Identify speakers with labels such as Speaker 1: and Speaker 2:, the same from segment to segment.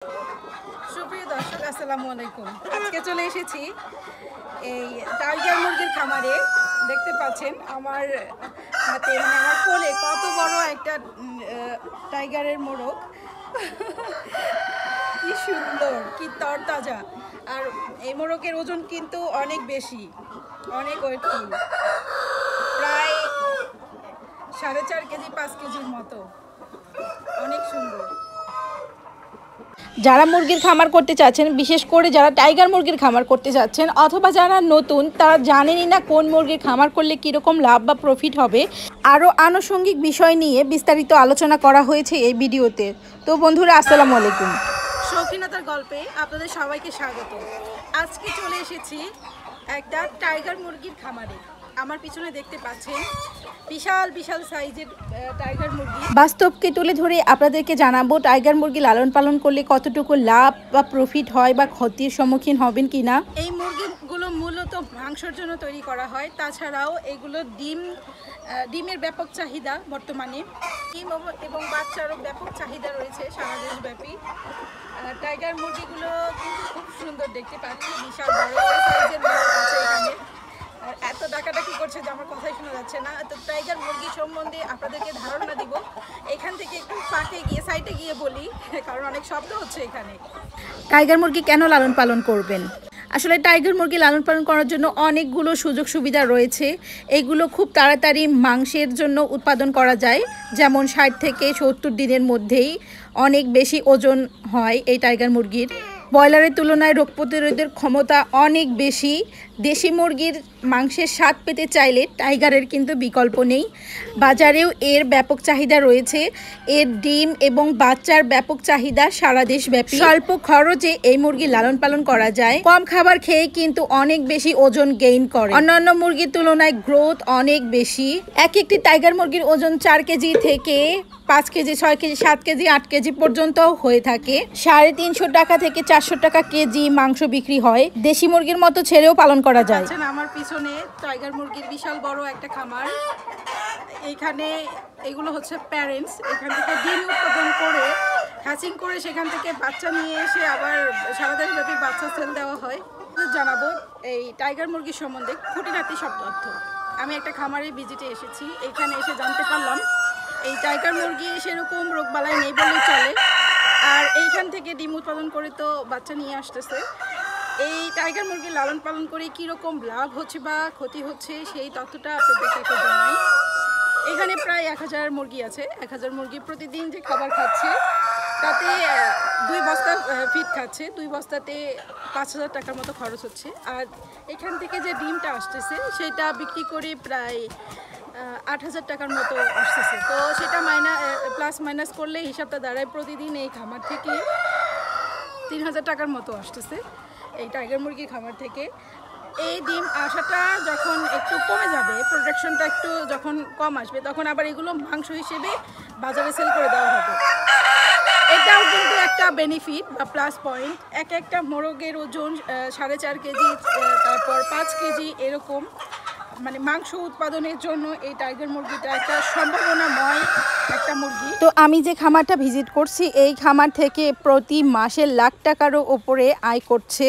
Speaker 1: সুপ্রিয় দর্শক, আসসালামু আলাইকুম। আজকে চলে এসেছি এই টাইগার মুরগির খামারে। দেখতে পাচ্ছেন আমার হাতে, মানে আমার কোলে কত বড় একটা টাইগারের মোরগ। কি সুন্দর, কি তরতাজা। আর এই মোরগের ওজন কিন্তু অনেক বেশি, অনেক ওয়েটফুল, প্রায় 4.5 কেজি 5 কেজির মতো। অনেক সুন্দর।
Speaker 2: যারা মুরগির খামার করতে চাচ্ছেন, বিশেষ করে যারা টাইগার মুরগির খামার করতে চাচ্ছেন, অথবা যারা নতুন তারা জানেনই না কোন মুরগির খামার করলে কীরকম লাভ বা প্রফিট হবে, আরও আনুষঙ্গিক বিষয় নিয়ে বিস্তারিত আলোচনা করা হয়েছে এই ভিডিওতে। তো বন্ধুরা, আসসালামু আলাইকুম।
Speaker 1: শৌখিনতার গল্পে আপনাদের সবাইকে স্বাগত। আজকে চলে এসেছি একটা টাইগার মুরগির খামারে। আমার পিছনে দেখতে পাচ্ছেন বিশাল বিশাল সাইজের টাইগার মুরগি।
Speaker 2: বাস্তবকে তুলে ধরে আপনাদেরকে জানাবো টাইগার মুরগি লালন পালন করলে কতটুকু লাভ বা প্রফিট হয় বা ক্ষতির সম্মুখীন হবেন কিনা।
Speaker 1: এই মুরগিগুলো মূলত মাংসের জন্য তৈরি করা হয়, তাছাড়াও এগুলো ডিমের ব্যাপক চাহিদা বর্তমানে। ডিম এবং বাচ্চারও ব্যাপক চাহিদা রয়েছে সারা দেশব্যাপী। টাইগার মুরগিগুলো কিন্তু খুব সুন্দর দেখতে পাচ্ছি, বিশাল বড় বড় সাইজের মুরগি আছে এখানে। এত ডাকাডাকি করছে যে আমার কথাই শোনা যাচ্ছে না। তো টাইগার মুরগি সম্বন্ধে আপনাদেরকে ধারণা দিব এখান থেকে, একটু ফাঁকে গিয়ে সাইডে গিয়ে বলি, কারণ অনেক শব্দ হচ্ছে এখানে।
Speaker 2: টাইগার মুরগি কেন লালন পালন করবেন? আসলে টাইগার মুরগি লালন পালন করার জন্য অনেকগুলো সুযোগ সুবিধা রয়েছে। এগুলো খুব তাড়াতাড়ি মাংসের জন্য উৎপাদন করা যায়, যেমন 60 থেকে 70 দিনের মধ্যেই অনেক বেশি ওজন হয় এই টাইগার মুরগির। ব্রয়লারের তুলনায় রোগ প্রতিরোধের ক্ষমতা অনেক বেশি। দেশি মুরগির মাংসের স্বাদ পেতে চাইলে টাইগারের কিন্তু বিকল্প নেই। বাজারেও এর ব্যাপক চাহিদা রয়েছে। এর ডিম এবং বাচ্চার ব্যাপক চাহিদা সারা দেশব্যাপী। স্বল্প খরচে এই মুরগি লালন পালন করা যায়। কম খাবার খেয়ে কিন্তু অনেক বেশি ওজন গেইন করে। অন্যান্য মুরগির তুলনায় গ্রোথ অনেক বেশি। একটি টাইগার মুরগির ওজন 4 কেজি থেকে 5 কেজি, 6 কেজি, 7 কেজি, 8 কেজি পর্যন্ত হয়ে থাকে। 350 টাকা থেকে 400 টাকা কেজি মাংস বিক্রি হয়। দেশি মুরগির মতো ছেড়েও পালন করা যায়।
Speaker 1: আমার পিছনে টাইগার মুরগির বিশাল বড় একটা খামার। এইখানে এগুলো হচ্ছে প্যারেন্টস। এখান থেকে ডিম উৎপাদন করে হ্যাচিং করে সেখান থেকে বাচ্চা নিয়ে এসে আবার সারা দেশব্যাপী বাচ্চা সেল দেওয়া হয়। জানাবো এই টাইগার মুরগির সম্বন্ধে খুঁটিনাটি সব তথ্য। আমি একটা খামারের ভিজিটে এসেছি, এখানে এসে জানতে পারলাম এই টাইগার মুরগি সেরকম রোগবালাই নেই বললেই চলে। আর এইখান থেকে ডিম উৎপাদন করে তো বাচ্চা নিয়ে আসতেছে। এই টাইগার মুরগি লালন পালন করে কীরকম লাভ হচ্ছে বা ক্ষতি হচ্ছে সেই তথ্যটা আপনাদেরকে একটু জানাই। এখানে প্রায় 1000 মুরগি আছে। 1000 মুরগি প্রতিদিন যে খাবার খাচ্ছে তাতে 2 বস্তা ফিড খাচ্ছে। 2 বস্তাতে 5000 টাকার মতো খরচ হচ্ছে। আর এখান থেকে যে ডিমটা আসতেছে সেটা বিক্রি করে প্রায় 8000 টাকার মতো আসতেছে। তো সেটা প্লাস মাইনাস করলে হিসাবটা দাঁড়ায় প্রতিদিন এই খামার থেকে 3000 টাকার মতো আসতেছে এই টাইগার মুরগির খামার থেকে। এই ডিম আসাটা যখন একটু কমে যাবে, প্রোডাকশনটা একটু যখন কম আসবে, তখন আবার এগুলো মাংস হিসেবে বাজারে সেল করে দেওয়া হবে। এটাও কিন্তু একটা বেনিফিট বা প্লাস পয়েন্ট। একটা মোরগের ওজন 4.5 কেজি, তারপর 5 কেজি এরকম, মানে মাংস উৎপাদনের জন্য এই টাইগার মুরগিটা একটা সম্ভাবনাময় একটা মুরগি।
Speaker 2: তো আমি যে খামারটা ভিজিট করছি, এই খামার থেকে প্রতি মাসে লাখ টাকারও ওপরে আয় করছে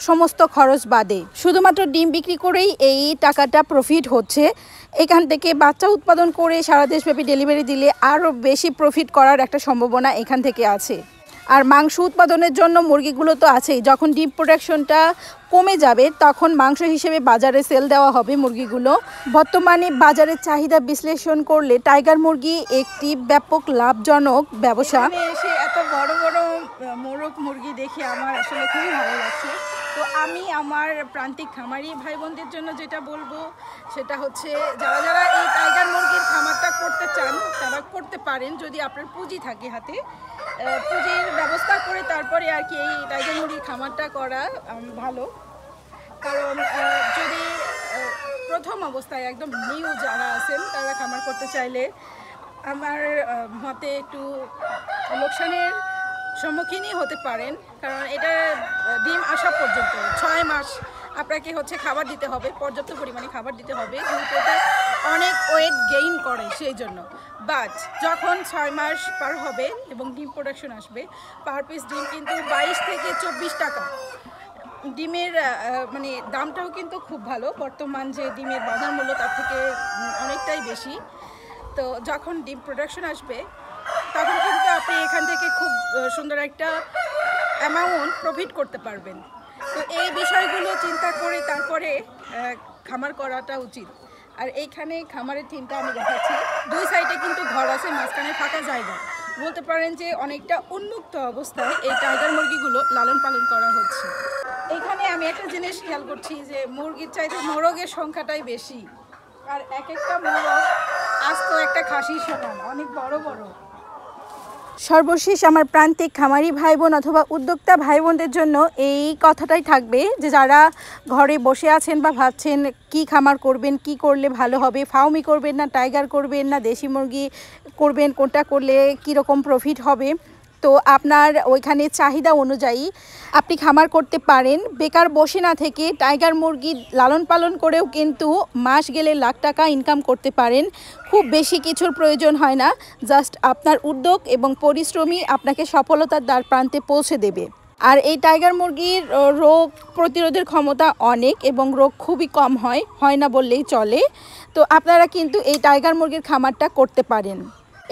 Speaker 2: সমস্ত খরচ বাদে। শুধুমাত্র ডিম বিক্রি করেই এই টাকাটা প্রফিট হচ্ছে। এখান থেকে বাচ্চা উৎপাদন করে সারা দেশব্যাপী ডেলিভারি দিলে আরও বেশি প্রফিট করার একটা সম্ভাবনা এখান থেকে আছে। আর মাংস উৎপাদনের জন্য মুরগিগুলো তো আছেই। যখন ডিম প্রোডাকশনটা কমে যাবে তখন মাংস হিসেবে বাজারে সেল দেওয়া হবে মুরগিগুলো। বর্তমানে বাজারের চাহিদা বিশ্লেষণ করলে টাইগার মুরগি একটি ব্যাপক লাভজনক ব্যবসা।
Speaker 1: এসে এত বড় বড় মোরগ মুরগি দেখে আমার আসলে খুবই ভালো লাগছে। তো আমি আমার প্রান্তিক খামারি ভাই বোনদের জন্য যেটা বলবো সেটা হচ্ছে, যারা যারা এই টাইগার মুরগির খামারটা করতে চান তারা করতে পারেন, যদি আপনার পুঁজি থাকে হাতে। পুঁজির ব্যবস্থা করে তারপরে আর কি এই টাইগার মুরগির খামারটা করা ভালো। কারণ যদি প্রথম অবস্থায় একদম নিউ যারা আছেন তারা খামার করতে চাইলে আমার মতে একটু লোকসানের সম্মুখীনই হতে পারেন। কারণ এটা ডিম আসা পর্যন্ত 6 মাস আপনাকে হচ্ছে খাবার দিতে হবে, পর্যাপ্ত পরিমাণে খাবার দিতে হবে, যেহেতু এটা অনেক ওয়েট গেইন করে সেই জন্য। বাট যখন 6 মাস পার হবে এবং ডিম প্রোডাকশন আসবে, পার পিস ডিম কিন্তু 22 থেকে 24 টাকা। ডিমের মানে দামটাও কিন্তু খুব ভালো, বর্তমান যে ডিমের বাজার মূল্য তার থেকে অনেকটাই বেশি। তো যখন ডিম প্রোডাকশন আসবে তখন কিন্তু আপনি এখান থেকে খুব সুন্দর একটা অ্যামাউন্ট প্রফিট করতে পারবেন। তো এই বিষয়গুলো চিন্তা করে তারপরে খামার করাটা উচিত। আর এইখানে খামারের থিমটা আমি দেখাচ্ছি, 2 সাইডে কিন্তু ঘর আছে, মাঝখানে ফাঁকা জায়গা, বলতে পারেন যে অনেকটা উন্মুক্ত অবস্থায় এই টাইগার মুরগিগুলো লালন পালন করা হচ্ছে। এখানে আমি একটা জিনিস খেয়াল করছি যে মুরগির চাইতে মোরগের সংখ্যাটাই বেশি, আর এক একটা মোরগ আস্ত একটা খাসির সমান, অনেক বড় বড়।
Speaker 2: সর্বশেষ আমার প্রান্তিক খামারি ভাই বোন অথবা উদ্যোক্তা ভাই বোনদের জন্য এই কথাটাই থাকবে যে যারা ঘরে বসে আছেন বা ভাবছেন কি খামার করবেন, কি করলে ভালো হবে, ফার্মি করবেন না টাইগার করবেন না দেশি মুরগি করবেন, কোনটা করলে কীরকম প্রফিট হবে, তো আপনার ওইখানে চাহিদা অনুযায়ী আপনি খামার করতে পারেন। বেকার বসে না থেকে টাইগার মুরগি লালন পালন করেও কিন্তু মাস গেলে লাখ টাকা ইনকাম করতে পারেন। খুব বেশি কিছুর প্রয়োজন হয় না, জাস্ট আপনার উদ্যোগ এবং পরিশ্রমী আপনাকে সফলতার দ্বার প্রান্তে পৌঁছে দেবে। আর এই টাইগার মুরগির রোগ প্রতিরোধের ক্ষমতা অনেক এবং রোগ খুবই কম হয় না বললেই চলে। তো আপনারা কিন্তু এই টাইগার মুরগির খামারটা করতে পারেন।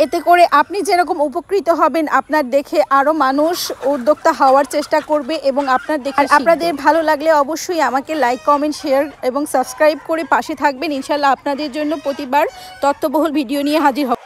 Speaker 2: এতে করে আপনি যেরকম উপকৃত হবেন, আপনার দেখে আরও মানুষ উদ্যোক্তা হওয়ার চেষ্টা করবে এবং আপনার দেখে আপনাদের ভালো লাগলে অবশ্যই আমাকে লাইক, কমেন্ট, শেয়ার এবং সাবস্ক্রাইব করে পাশে থাকবেন। ইনশাল্লাহ আপনাদের জন্য প্রতিবার তথ্যবহুল ভিডিও নিয়ে হাজির হব।